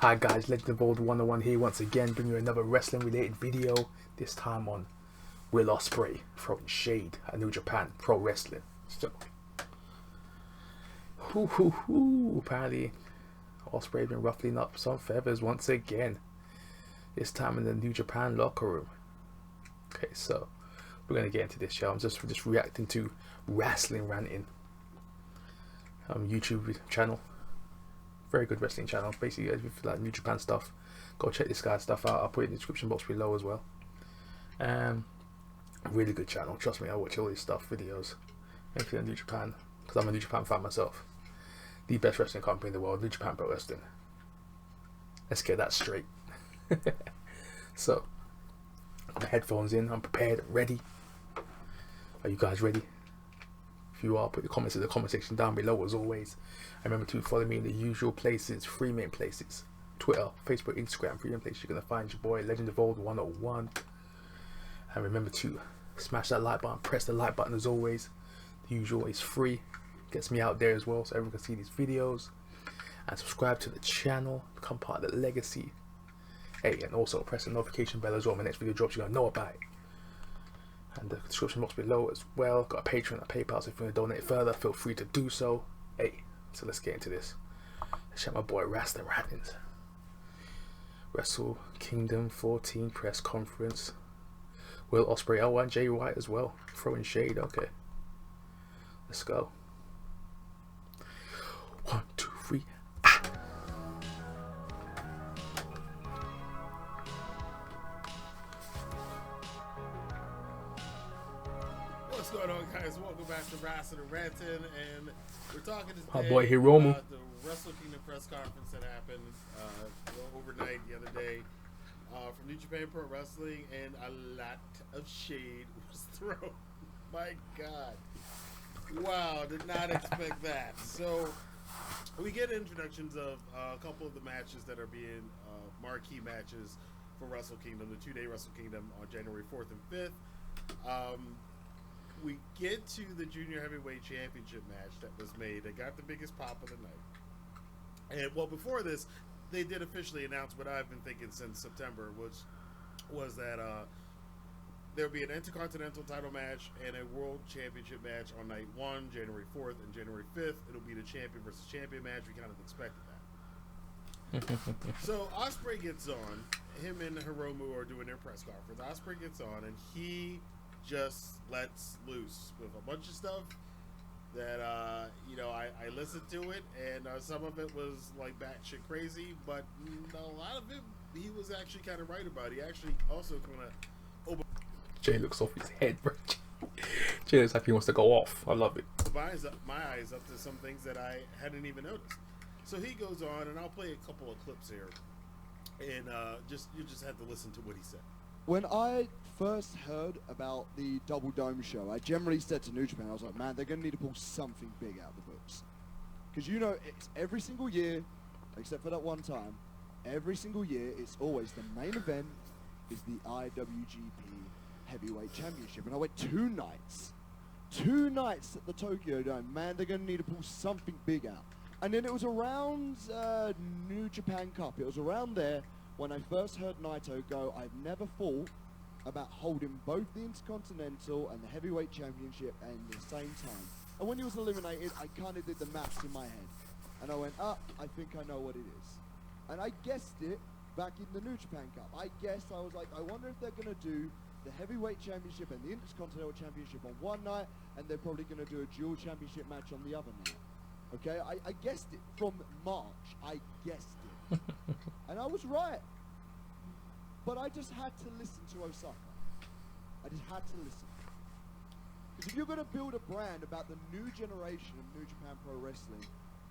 Hi guys, Legend of Old 101 here once again, bringing you another wrestling related video, this time on Ospreay throwing shade at New Japan Pro Wrestling. So, apparently Ospreay been ruffling up some feathers once again, this time in the New Japan locker room. Okay, so we're going to get into this show. I'm just reacting to Rassslin Rantin YouTube channel. Very good wrestling channel. Basically, if you like New Japan stuff, go check this guy's stuff out. I'll put it in the description box below as well. Really good channel. Trust me, I watch all these stuff, videos, anything on New Japan, because I'm a New Japan fan myself. The best wrestling company in the world, New Japan Pro Wrestling. Let's get that straight. So, got my headphones in. I'm prepared, ready. Are you guys ready? If you are, put your comments in the comment section down below as always. And remember to follow me in the usual places, three main places: Twitter, Facebook, Instagram, three main places. You're going to find your boy Legend of Old 101. And remember to smash that like button, press the like button as always. The usual is free, gets me out there as well so everyone can see these videos. And subscribe to the channel, become part of the legacy. Hey, and also press the notification bell as well. My next video drops, you're going to know about it. And the description box below as well. Got a Patreon, a PayPal, so if you want to donate further, feel free to do so. Hey, so let's get into this. Let's check my boy Rassslin Rantin. Wrestle Kingdom 14 press conference. Will Ospreay, oh, and Jay White as well. Throwing shade, okay. Let's go. 1, 2, 3. What's going on, guys? Welcome back to Rassslin and Rantin, and we're talking today My boy Hiromu. about the Wrestle Kingdom press conference that happened overnight the other day from New Japan Pro Wrestling, and a lot of shade was thrown. My God. Wow, did not expect that. So we get introductions of a couple of the matches that are being marquee matches for Wrestle Kingdom, the 2-day Wrestle Kingdom on January 4th and 5th. We get to the Junior Heavyweight Championship match that was made. It got the biggest pop of the night. And, well, before this, they did officially announce what I've been thinking since September, which was that there would be an Intercontinental title match and a World Championship match on night 1, January 4th, and January 5th. It'll be the champion versus champion match. We kind of expected that. So Ospreay gets on. Him and Hiromu are doing their press conference. Ospreay gets on, and he just lets loose with a bunch of stuff that you know, I listened to it, and some of it was like batshit crazy, but a lot of it he was actually kind of right about. He actually also kind of Jay looks off his head, bro. Jay looks like he wants to go off. I love it. my eyes up to some things that I hadn't even noticed. So he goes on, and I'll play a couple of clips here, and you just have to listen to what he said. When I first heard about the Double Dome show, I generally said to New Japan, I was like, man, they're going to need to pull something big out of the books. Because, you know, it's every single year, except for that one time, every single year, it's always the main event is the IWGP Heavyweight Championship. And I went 2 nights at the Tokyo Dome. Man, they're going to need to pull something big out. And then it was around New Japan Cup. It was around there when I first heard Naito go, I've never thought about holding both the Intercontinental and the Heavyweight Championship at the same time. And when he was eliminated, I kind of did the maths in my head. And I went, I think I know what it is. And I guessed it back in the New Japan Cup. I was like, I wonder if they're going to do the Heavyweight Championship and the Intercontinental Championship on one night, and they're probably going to do a dual championship match on the other night. Okay, I guessed it from March. I guessed it. And I was right. But I just had to listen to Osaka. I just had to listen. Because if you're going to build a brand about the new generation of New Japan Pro Wrestling,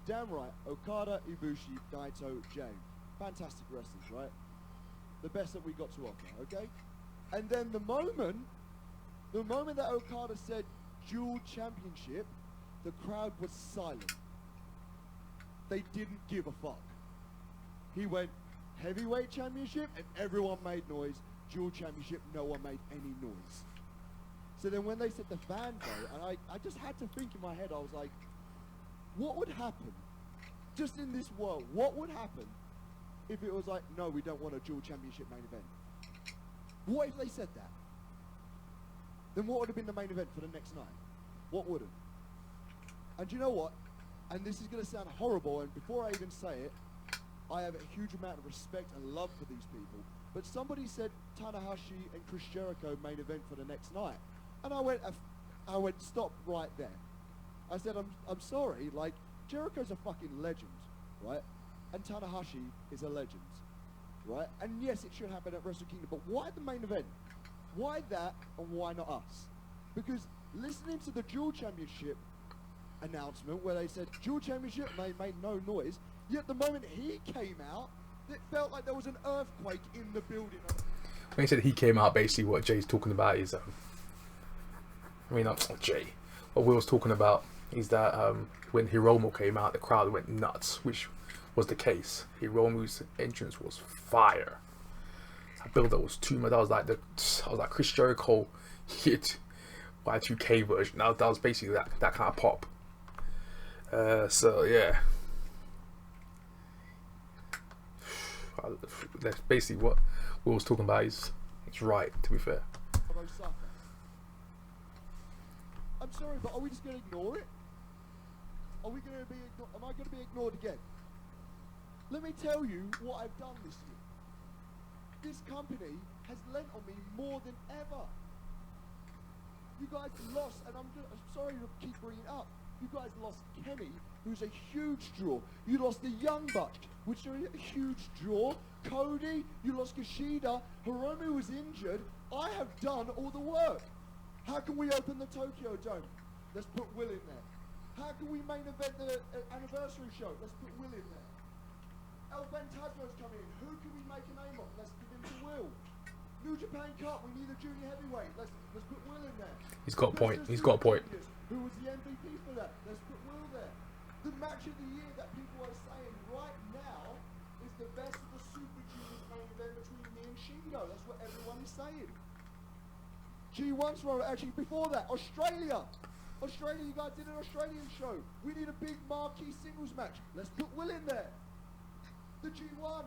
damn right, Okada, Ibushi, Naito, Jay. Fantastic wrestlers, right? The best that we got to offer, okay? And then the moment that Okada said dual championship, the crowd was silent. They didn't give a fuck. He went Heavyweight Championship and everyone made noise. Dual Championship, no one made any noise. So then when they said the fan vote, and I just had to think in my head, I was like, what would happen just in this world? What would happen if it was like, no, we don't want a dual championship main event? What if they said that? Then what would have been the main event for the next night? What would have? And do you know what? And this is going to sound horrible, and before I even say it, I have a huge amount of respect and love for these people. But somebody said Tanahashi and Chris Jericho main event for the next night. And I went, stop right there. I said, I'm sorry, like, Jericho's a fucking legend, right? And Tanahashi is a legend, right? And yes, it should happen at Wrestle Kingdom, but why the main event? Why that, and why not us? Because listening to the Dual Championship announcement where they said Dual Championship, and they made no noise, yet the moment he came out, it felt like there was an earthquake in the building. When he said he came out, basically what Jay's talking about is, not Jay. What Will's talking about is that when Hiromu came out, the crowd went nuts, which was the case. Hiromu's entrance was fire. That build-up was too much. That was like Chris Jericho hit Y2K version. That was basically that kind of pop. So yeah. That's basically what Will was talking about. It's right, to be fair. I'm sorry, but are we just going to ignore it? Am I going to be ignored again? Let me tell you what I've done this year. This company has lent on me more than ever. You guys lost, and I'm sorry to keep bringing it up. You guys lost Kenny, who's a huge draw. You lost the Young Bucks, which are a huge draw. Cody, you lost Kushida. Hiromu was injured. I have done all the work. How can we open the Tokyo Dome? Let's put Will in there. How can we main event the anniversary show? Let's put Will in there. El Fantasmo's coming in. Who can we make a name of? Let's give him to Will. New Japan Cup, we need a junior heavyweight. Let's put Will in there. He's got a point. He's got a point. Who was the MVP for that? Let's put Will there. The match of the year that people are saying right now is the best of the Super Juniors main event between me and Shingo. That's what everyone is saying. G1's row, actually before that, Australia, you guys did an Australian show. We need a big marquee singles match. Let's put Will in there. The G1,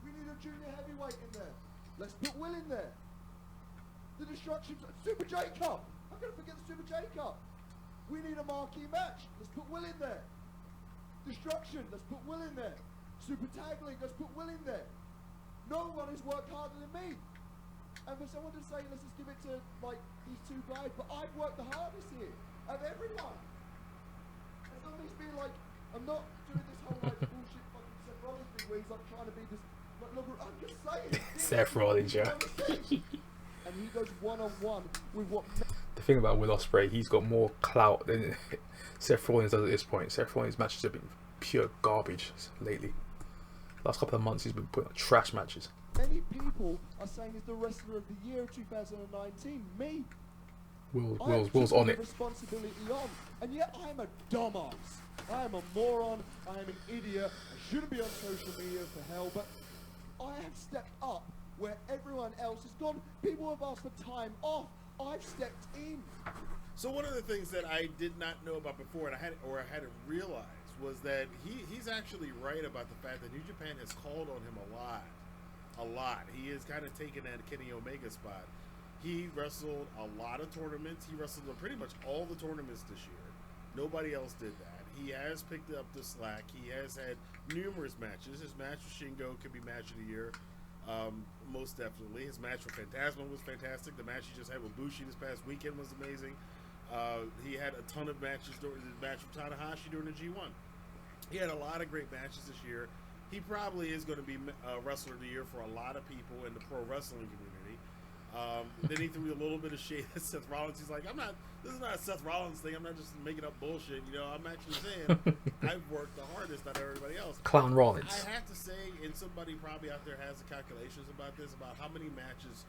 we need a junior heavyweight in there. Let's put Will in there. The Destruction, Super J Cup. I'm going to forget the Super J Cup. We need a marquee match. Let's put Will in there. Destruction, let's put Will in there. Super Tag League, let's put Will in there. No one has worked harder than me. And for someone to say, let's just give it to, like, these two guys, but I've worked the hardest here, of everyone. It's not me being like, I'm not doing this whole, like, bullshit fucking Seth Rollins thing where he's, like, trying to be this, like, look, I'm just saying. Seth Rollins, yeah. And he goes one-on-one with what... The thing about Will Ospreay, he's got more clout than Seth Rollins does at this point. Seth Rollins' matches have been pure garbage lately. Last couple of months, he's been putting on trash matches. Many people are saying he's the wrestler of the year of 2019. Me. Will's on it. Responsibility on, and yet I'm a dumbass. I am a moron. I am an idiot. I shouldn't be on social media for hell, but I have stepped up where everyone else has gone. People have asked for time off. I've stepped in. So one of the things that I did not know about before, and I hadn't realized, was that he's actually right about the fact that New Japan has called on him a lot. He has kind of taken that Kenny Omega spot. He wrestled a lot of tournaments. He wrestled in pretty much all the tournaments this year. Nobody else did that. He has picked up the slack. He has had numerous matches. His match with Shingo could be match of the year, most definitely. His match with Phantasma was fantastic. The match he just had with Bushi this past weekend was amazing. He had a ton of matches during the match with Tanahashi during the G1. He had a lot of great matches this year. He probably is going to be Wrestler of the Year for a lot of people in the pro wrestling community. Then he threw a little bit of shade at Seth Rollins. He's like, this is not a Seth Rollins thing. I'm not just making up bullshit. I'm actually saying I've worked the hardest out of everybody else. Clown Rollins. I have to say, and somebody probably out there has the calculations about this, about how many matches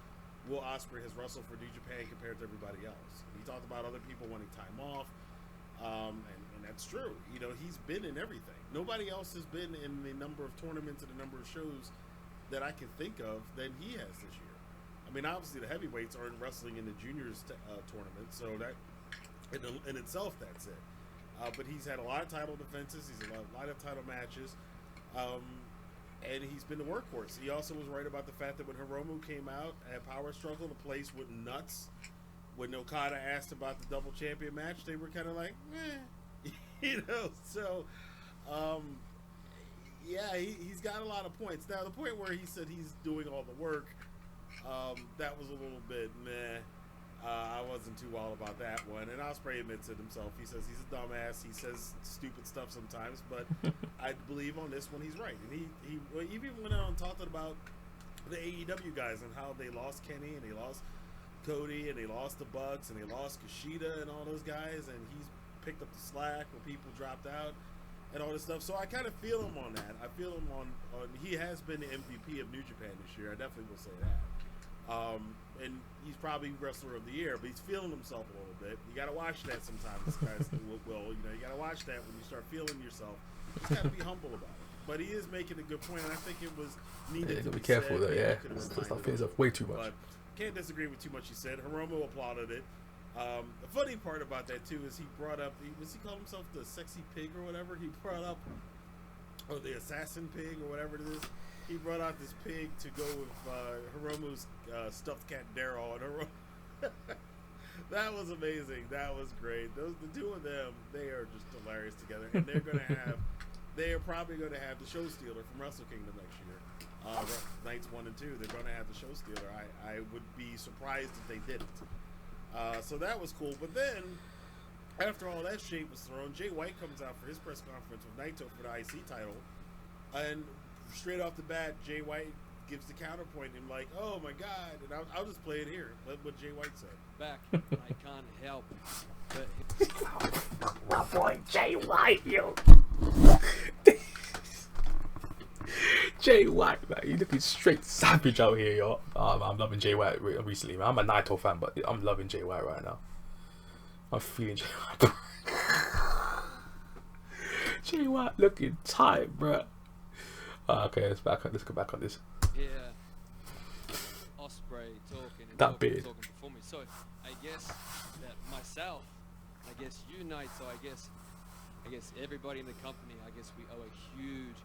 Will Ospreay has wrestled for New Japan compared to everybody else. He talked about other people wanting time off. And that's true. He's been in everything. Nobody else has been in the number of tournaments and the number of shows that I can think of than he has this year. I mean, obviously the heavyweights aren't wrestling in the juniors tournament, so that in itself, that's it. But he's had a lot of title defenses. He's had a lot of title matches. and he's been the workhorse. He also was right about the fact that when Hiromu came out at Power Struggle, the place went nuts. When Okada asked about the double champion match, they were kind of like, So, yeah, he's got a lot of points. Now, the point where he said he's doing all the work, that was a little bit meh. I wasn't too all about that one. And Ospreay admits it himself. He says he's a dumbass. He says stupid stuff sometimes, but I believe on this one he's right. And he even went on talking about the AEW guys and how they lost Kenny and they lost Cody and they lost the Bucks and they lost Kushida and all those guys, and he's picked up the slack when people dropped out and all this stuff. So I kind of feel him on that. I feel him on he has been the MVP of New Japan this year. I definitely will say that. And he's probably Wrestler of the Year, but he's feeling himself a little bit. You got to watch that sometimes, guys. You got to watch that when you start feeling yourself. You just got to be humble about it. But he is making a good point, and I think it was needed to be careful said. though, yeah. Stuff feels way too much. But can't disagree with too much he said. Hiromu applauded it. The funny part about that too is he brought up he called himself the sexy pig or whatever. He brought up the assassin pig or whatever it is. He brought out this pig to go with Hiromu's stuffed cat Daryl, and that was amazing. That was great. The two of them, they are just hilarious together, and they are probably going to have the show stealer from Wrestle Kingdom next year. Nights 1 and 2, they're going to have the show stealer. I would be surprised if they didn't. So that was cool. But then, after all that shit was thrown, Jay White comes out for his press conference with Naito for the IC title, and straight off the bat, Jay White gives the counterpoint and like, oh my god, and I'll just play it here. Let what Jay White said. Back, I can't help but my boy Jay White, yo. Jay White, man, you looking straight savage out here, yo. I'm loving Jay White recently, man. I'm a Naito fan, but I'm loving Jay White right now. I'm feeling Jay White. Jay White looking tight, bruh. Okay, let's go back on this. Yeah, Ospreay talking and that talking, beard. talking before me. So I guess that myself, I guess you, Naito, I guess everybody in the company, I guess we owe a huge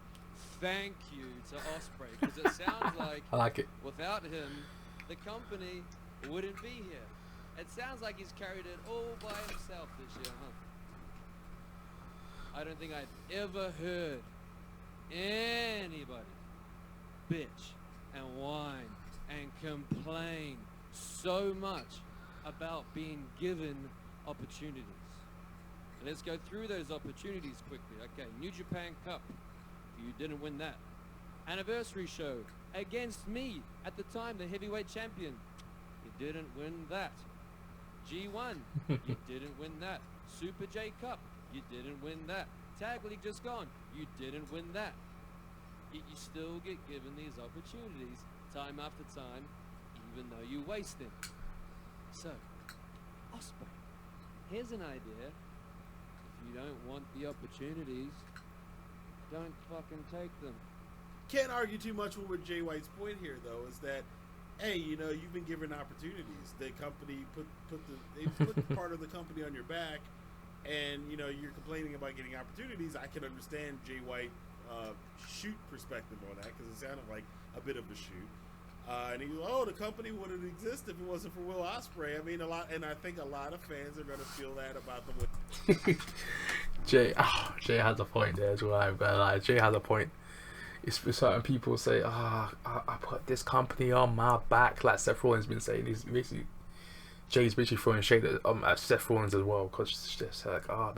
thank you to Ospreay, because it sounds like I like it. Without him, the company wouldn't be here. It sounds like he's carried it all by himself this year, huh? I don't think I've ever heard anybody bitch and whine and complain so much about being given opportunities. Let's go through those opportunities quickly. Okay, New Japan Cup, you didn't win that. Anniversary show against me, at the time the heavyweight champion, you didn't win that. G1, you didn't win that. Super J Cup, you didn't win that. Tag League just gone, you didn't win that. Yet you still get given these opportunities time after time, even though you waste them. So, Ospreay, here's an idea. If you don't want the opportunities, don't fucking take them. Can't argue too much with Jay White's point here, though, is that, hey, you've been given opportunities. The company they put part of the company on your back, and you're complaining about getting opportunities. I can understand Jay White shoot perspective on that, because it sounded like a bit of a shoot. And he was, the company wouldn't exist if it wasn't for Will Ospreay. I mean, I think a lot of fans are going to feel that about the Jay has a point there as well. I'm gonna lie, Jay has a point. It's for certain people say, I put this company on my back, like Seth Rollins been saying. He's basically Jay's basically throwing shade at Seth Rollins as well, because it's just like, I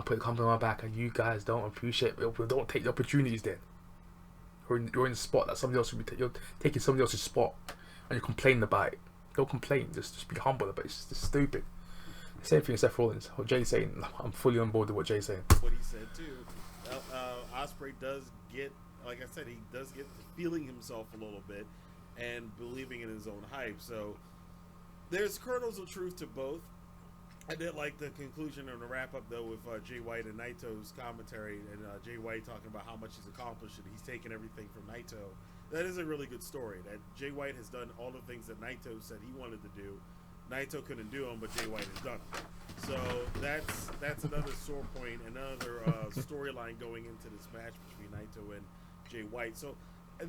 put the company on my back, and you guys don't appreciate it. Don't take the opportunities then. You're in the spot that somebody else would be. You're taking somebody else's spot, and you're complaining about it. Don't complain. Just be humble about it. It's just stupid. Same thing as Seth Rollins. What Jay's saying, I'm fully on board with what Jay's saying. What he said too. Ospreay does get, like I said, he does get feeling himself a little bit and believing in his own hype. So there's kernels of truth to both. I did like the conclusion and the wrap up though with Jay White and Naito's commentary, and Jay White talking about how much he's accomplished and he's taken everything from Naito. That is a really good story. That Jay White has done all the things that Naito said he wanted to do. Naito couldn't do them, but Jay White has done them. So that's another sore point, another storyline going into this match between Naito and Jay White. So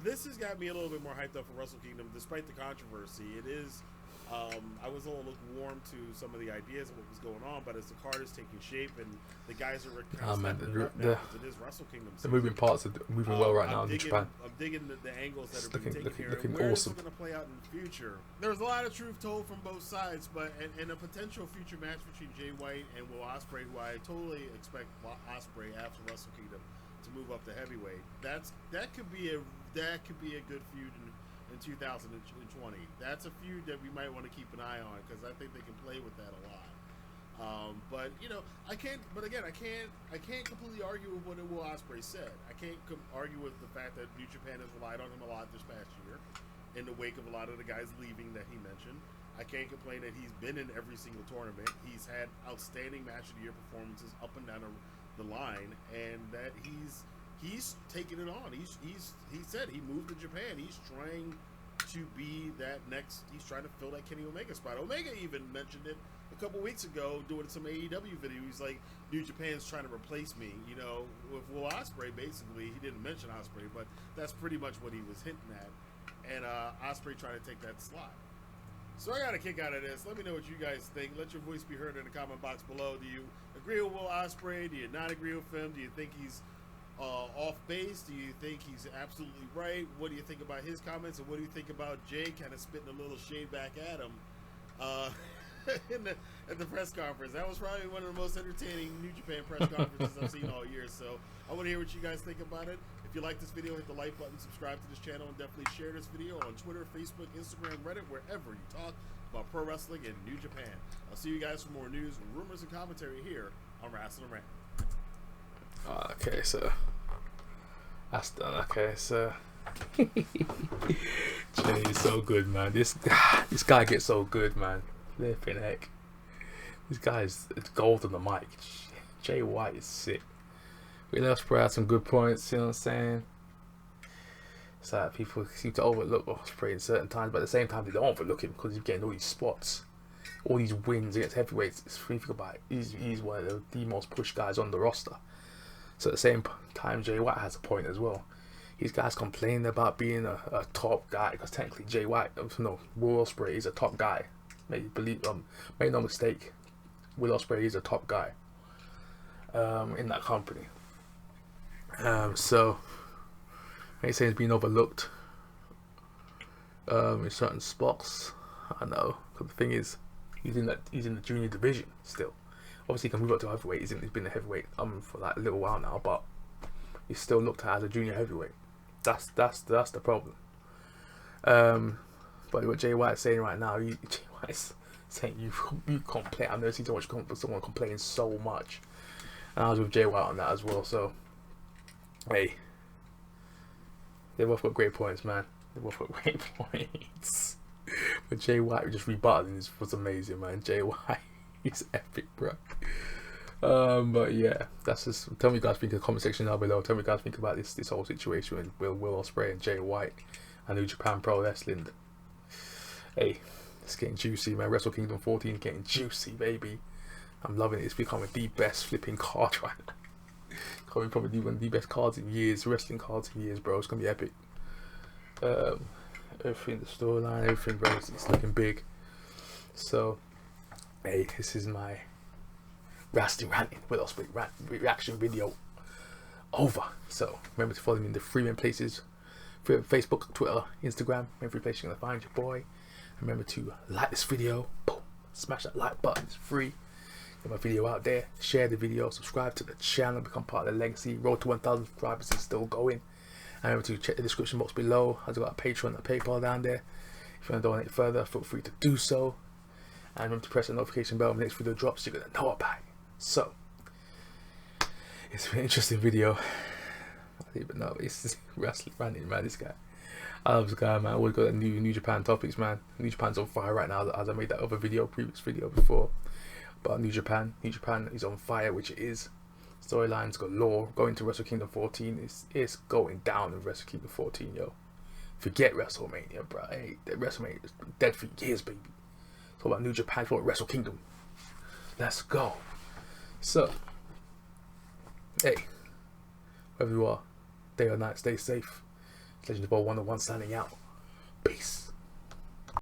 this has got me a little bit more hyped up for Wrestle Kingdom, despite the controversy. It is. I was a little lukewarm to some of the ideas of what was going on, but as the card is taking shape and the guys are kind of stepping it up now, it is Wrestle Kingdom season. The moving parts are moving well right now in Japan. I'm digging the angles that are being taken here. Looking Where awesome. is it going to play out in the future? There's a lot of truth told from both sides, but and a potential future match between Jay White and Will Ospreay, who I totally expect Ospreay after Wrestle Kingdom to move up to heavyweight. That could be a good feud in 2020. That's a feud that we might want to keep an eye on because I think they can play with that a lot. But you know, I can't completely argue with what Will Ospreay said. I can't argue with the fact that New Japan has relied on him a lot this past year in the wake of a lot of the guys leaving that he mentioned. I can't complain that he's been in every single tournament. He's had outstanding match of the year performances up and down the line, and that he's taking it on. He said he moved to Japan. He's trying to be that next. He's trying to fill that Kenny Omega spot. Omega even mentioned it a couple weeks ago doing some AEW video. He's like, New Japan's trying to replace me. You know, with Will Ospreay. Basically, he didn't mention Ospreay, but that's pretty much what he was hinting at. And Ospreay trying to take that slot. So I got a kick out of this. Let me know what you guys think. Let your voice be heard in the comment box below. Do you agree with Will Ospreay? Do you not agree with him? Do you think he's off base? Do you think he's absolutely right? What do you think about his comments, and what do you think about Jay kind of spitting a little shade back at him at the press conference? That was probably one of the most entertaining New Japan press conferences I've seen all year. So I want to hear what you guys think about it. If you like this video, hit the like button, subscribe to this channel, and definitely share this video on Twitter, Facebook, Instagram, Reddit, wherever you talk about pro wrestling in New Japan. I'll see you guys for more news, rumors, and commentary here on Rassslin and Rant. Okay, so that's done. Okay, so Jay is so good, man. This guy gets so good, man. Flipping heck, this guy is gold on the mic. Jay White is sick. We left Ospreay had some good points. You know what I'm saying? It's like people seem to overlook Ospreay in certain times, but at the same time they don't overlook him because he's getting all these spots, all these wins against heavyweights. It's free to think about it. He's one of the most pushed guys on the roster. So at the same time, Jay White has a point as well. These guys complain about being a top guy because technically Jay White, no, Will Ospreay is a top guy. Make no mistake, Will Ospreay is a top guy in that company. So they say he's being overlooked in certain spots. I know, because the thing is, he's in the junior division still. Obviously, he can move up to heavyweight. He's been a heavyweight for like a little while now, but he's still looked at as a junior heavyweight. That's the problem. But what Jay White's saying right now, Jay White's saying you complain. I've never seen someone complain so much, and I was with Jay White on that as well. So, hey, they both got great points, man. They both got great points. But Jay White just rebutting this was amazing, man. Jay White. He's epic, bro. But yeah, that's just. Tell me you guys think in the comment section down below. Tell me you guys think about this whole situation with Will Ospreay and Jay White and New Japan Pro Wrestling. Hey, it's getting juicy, man. Wrestle Kingdom 14 getting juicy, baby. I'm loving it. It's becoming the best flipping card right now. Probably one of the best cards in years, wrestling cards in years, bro. It's gonna be epic. Everything, the storyline, everything, bro. It's looking big. So. Hey, this is my Rassslin Ranting with Ospreay reaction video over. So remember to follow me in the free places: Facebook, Twitter, Instagram. Every place you're gonna find your boy. Remember to like this video. Boom! Smash that like button. It's free. Get my video out there. Share the video. Subscribe to the channel. Become part of the legacy. Road to 1,000 subscribers is still going. And remember to check the description box below. I've got a Patreon and a PayPal down there. If you want to donate further, feel free to do so. And remember to press the notification bell when the next video drops, you're going to know about it. So, it's been an interesting video. I don't even know. It's Rassslin Ranting, man. This guy. I love this guy, man. Always got a New Japan topics, man. New Japan's on fire right now, as I made that other video, previous video before. But New Japan is on fire, which it is. Storylines galore. Going to Wrestle Kingdom 14 is going down in Wrestle Kingdom 14, yo. Forget WrestleMania, bro. Hey, WrestleMania has been dead for years, baby. Talk about New Japan for Wrestle Kingdom. Let's go. So, hey, wherever you are, day or night. Stay safe. Legends of Ball 101 signing out. Peace.